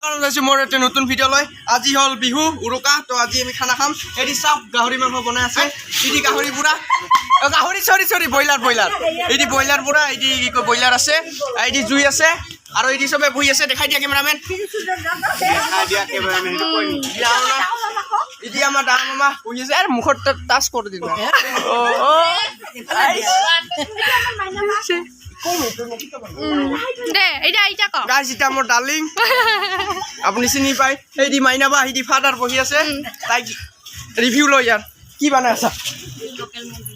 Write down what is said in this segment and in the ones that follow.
মোৰ এটা নতুন ভিডিঅ' লৈ আজি হ'ল বিহু উৰুকা তো আজি আমি খানা খাম এটি চাওক গাহৰি মাংস বনাই আছে এটি গাহৰি পুৰা গাহৰি সৰি ব্ৰইলাৰ এটি ব্ৰইলাৰ পুৰা এটি কি কয় ব্ৰইলাৰ আছে এটি জুই আছে আৰু এটি সবে বহি আছে দেখাই দিয়া কেমেৰামেন এটি আমাৰ ডাঙৰ মামা বহি আছে আৰু মুখত টাচ কৰি দিব মোৰ ডাৰ্লিং আপুনি চিনি পায় সেই দি মাইনাবা সেই দি ফাদাৰ বহি আছে তাইক ৰিভিউ লৈ ইয়াৰ কি বনাই আছা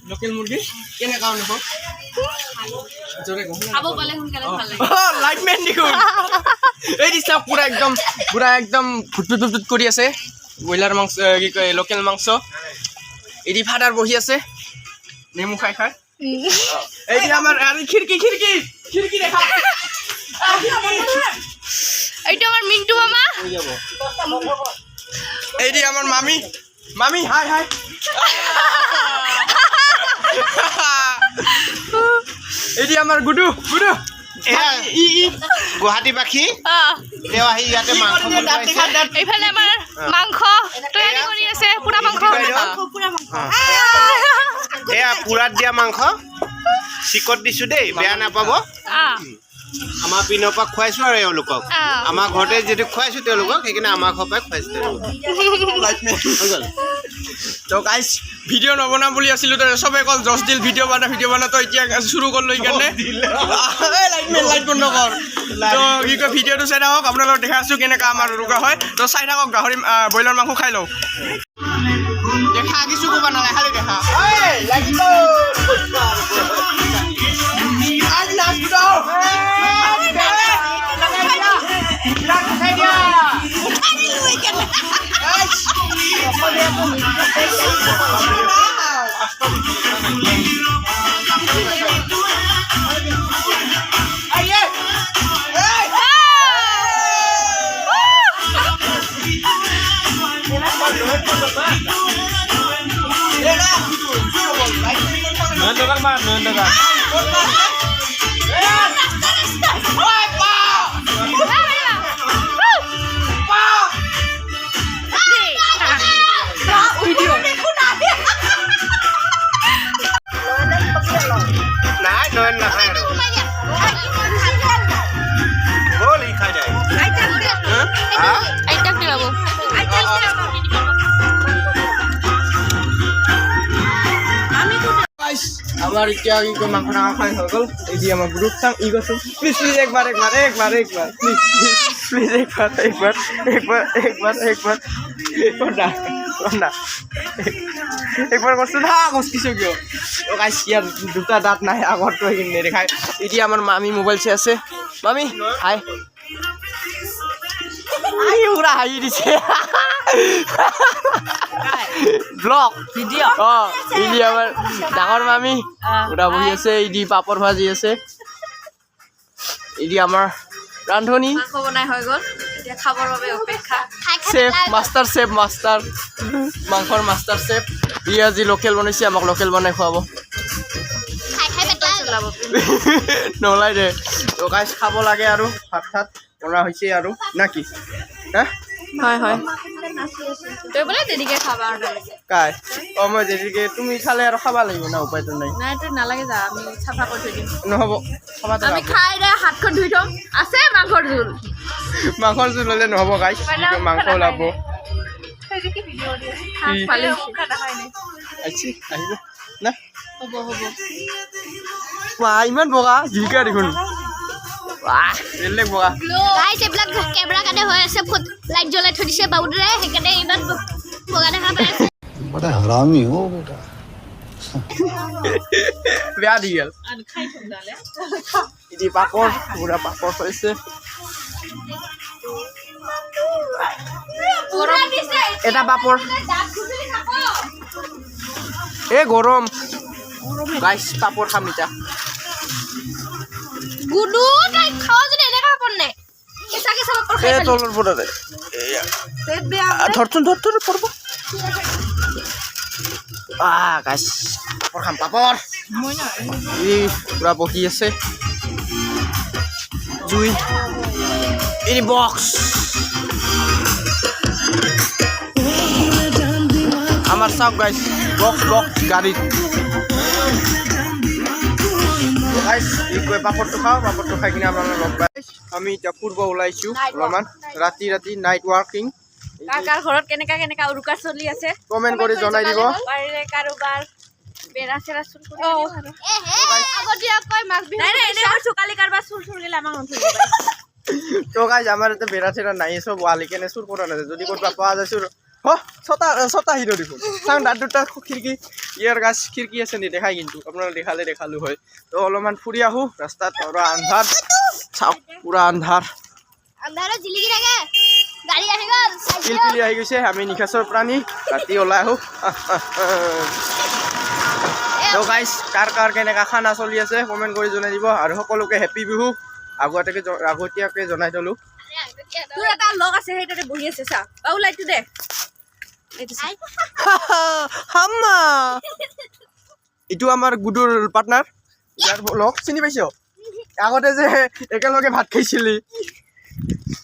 লোকেল মুৰ্গী কেনেকুৱা অনুভৱ লাইটমেন দেখোন এই দি চাওক পুৰা একদম ফুট কৰি আছে ব্ৰইলাৰ মাংস কি কয় লোকেল মাংস এই দি ফাদাৰ বহি আছে নেমু খাই এই দি আমাৰ খিৰিকী দেখা এইটো আমাৰ মিন্টু মামা এই দি আমাৰ মামি হাই এই দি আমাৰ গুডু গুৱাহাটী বাসী তেওঁ আহি ইয়াতে মাংস এইফালে আমাৰ মাংস তৈয়াৰী কৰি আছে পুৰা মাংস এয়া পুৰাত দিয়া মাংস চিকট দিছো দেই বেয়া নাপাব আমাৰ পিনৰ পৰা খুৱাইছো আৰু এওঁলোকক আমাৰ ঘৰতে যদি খুৱাইছো তেওঁলোকক সেইকাৰণে আমাৰ ঘৰৰ পৰাই খুৱাইছো তো গাইজ ভিডিঅ' নবনাম বুলি আছিলোঁ চবে কল জছ দিল ভিডিঅ' বনা তো এতিয়া শুৰু কৰিলোঁ সেইকাৰণে লাইট বন্ধ কৰ তো কি কয় ভিডিঅ'টো চাই থাকক আপোনালোকক দেখাই আছোঁ কেনেকুৱা আমাৰ উৰুকা হয় তো চাই থাকক গাহৰি ব্ৰইলাৰ মাংস খাই লওঁ দেখা কিছু ক'ব নালাগে খালি দেখা আমার এতিয়া কি কয় মাংস খাই হৈ গ'ল এই দি আমাৰ গ্ৰুপ চাম ই কৈছোঁ প্লিজ একবাৰ কৈছোঁ না কচকিছোঁ কিয় গাইছ ইয়াৰ দুটা দাঁত নাই আগৰটো সেইখিনি নেদেখাই এতিয়া আমাৰ মামী মোবাইল চাই আছে মামী হাই পুৰা হাঁহি দিছে ব্লগ ভিডিঅ' এই দি আমাৰ ডাঙৰ মামী পুৰা বহি আছে এই দি পাপৰ ভাজি আছে এই দি আমাৰ ৰান্ধনী বনাই হৈ গ'ল এতিয়া খাবৰ বাবে অপেক্ষা চেফ মাষ্টাৰ মাংসৰ মাষ্টাৰ চেফ ই আজি লোকেল বনাইছে আমাক লোকেল বনাই খুৱাব নলাই দে তো গাইছ খাব লাগে আৰু ভাত বনোৱা হৈছে আৰু না কি হয় তই বোলে দেৰিকে খাবা আৰু কাই মই দেৰিকে তুমি খালে আৰু খাব লাগিব না উপায়টো নাই নাই তোৰ নালাগে যা আমি চাফা কৰি থৈ দিম নহ'ব খাবা আমি খাই দে হাতখন ধুই থম আছে মাংসৰ জোল হ'লে নহ'ব গাইছ মাংস ওলাব আহিব না হ'ব ইমান বগা জিলিকা দেখোন বেলেগ বগা গাইছ এইবিলাক কেমেৰা কাৰণে হৈ আছে লাইট জ্বলাই থৈ দিছে বাবুদৰে সেইকাৰণে ইমান বগা দেখা পাই আছে बड़ा हरामी हो बेटा বেয়া দি গেল এটি পাপৰ পুৰা পাপৰ হৈছে এটা পাপৰ এ গৰম গাইছ পাপৰ খাম এতিয়া গুডু তাই খাও যদি এনেকা পাপৰ নাই কেঁচাকে চাব পাপৰ খাই তলৰ পৰা দে ধৰচোন পৰব গাইছ পাপৰ খাম পাপৰ পুৰা বহি আছে জুই ini box চাওক গাইছ বক্স গাড়ীত গাইছ এই পাপৰটো খাওঁ পাপৰটো খাই কিনে আপোনালোকক লগ পাই আমি এতিয়া ফুৰিব ওলাইছোঁ অলপমান ৰাতি নাইট ৱাকিং কাৰ ঘৰত কেনেকা উৰুকা চলি আছে কমেণ্ট কৰি জনাই দিব পাৰিলে কাৰোবাৰ বেৰা চেৰা চুৰ কৰি আগতীয়াকৈ মাঘ বিহু চোকালি কাৰোবাৰ চুৰ গেলে আমাক নথৈ তো গাইজ আমাৰ ইয়াতে বেৰা চেৰা নাই চব ৱালি কেনে চুৰ কৰা নাযায় যদি ক'ৰবাত পোৱা যায় চুৰ ছটা হিৰো দেখোন চাওঁ তাত দুটা খিৰিকী ইয়াৰ গাছ খিৰিকী আছে নেদেখাই কিন্তু আপোনালোকে দেখালো হয় তো অলপমান ফুৰি আহোঁ ৰাস্তাত পুৰা আন্ধাৰ চাওক পুৰা আন্ধাৰ আন্ধাৰত জিলিকি থাকে গাড়ী আহি গ'ল পিলপিলি আহি গৈছে আমি নিশাচৰ প্ৰাণী ৰাতি ওলাই আহোঁ তো গাইজ কাৰ কেনেকুৱা খানা চলি আছে কমেণ্ট কৰি জনাই দিব আৰু সকলোকে হেপী বিহু আগতীয়াকৈ জনাই থলোঁ তোৰ এটা লগ আছে সেইটাতে বহি আছে চা লাইটটো দে এইটো আমাৰ গুডুৰ পাৰ্টনাৰ ইয়াৰ লগ চিনি পাইছ আগতে যে একেলগে ভাত খাইছিলি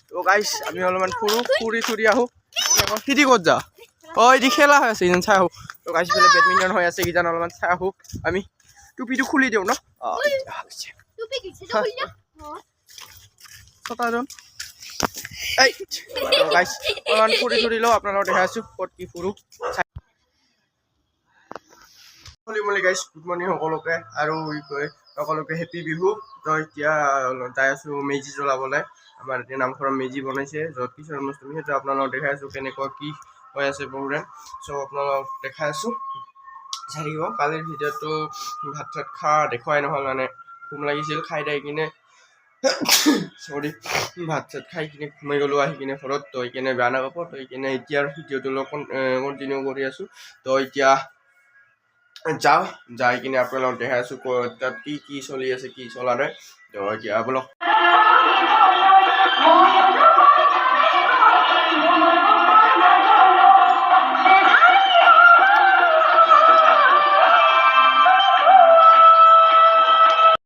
তো গাইছ আমি অলপমান ফুৰি আহোঁ সিদি ক'ত যা এটি খেলা হৈ আছে ইজন চাই আহোঁ তো গাইছ বোলে বেডমিণ্টন হৈ আছে কিজান অলপমান চাই আহোঁ আমি টুপিটো খুলি দিওঁ ন ছটাজন এই গাইছ অলপমান ফুৰি লওঁ আপোনালোকক দেখাই আছোঁ ক'ত কি ফুৰোঁ গাইছ গুড মৰ্ণিং সকলোকে আৰু সকলোকে হেপী বিহু তো এতিয়া যাই আছোঁ মেজি জ্বলাবলৈ আমাৰ এতিয়া নামঘৰত মেজি বনাইছে য'ত কিছু অনুষ্ঠান সেইটো আপোনালোকক দেখাই আছোঁ কেনেকুৱা কি হৈ আছে প্ৰগ্ৰেম চ' আপোনালোকক দেখাই আছোঁ চাই থাকিব কালিৰ ভিডিঅ'টো ভাত চাত খোৱা দেখুৱাই নহ'ল মানে ঘুম লাগিছিল খাই দাই কিনে চৰি ভাত চাত খাই কিনে ঘুমাই গ'লোঁ আহি কিনে ঘৰত তো সেইকাৰণে বেয়া নাপাব তো সেইকাৰণে এতিয়াৰ ভিডিঅ'টো লগত কণ্টিনিউ কৰি আছোঁ তো এতিয়া যাওঁ যাই কিনে আপোনালোকক দেখাই আছোঁ তাত কি চলি আছে কি চলা নাই তো এতিয়া আপোনালোক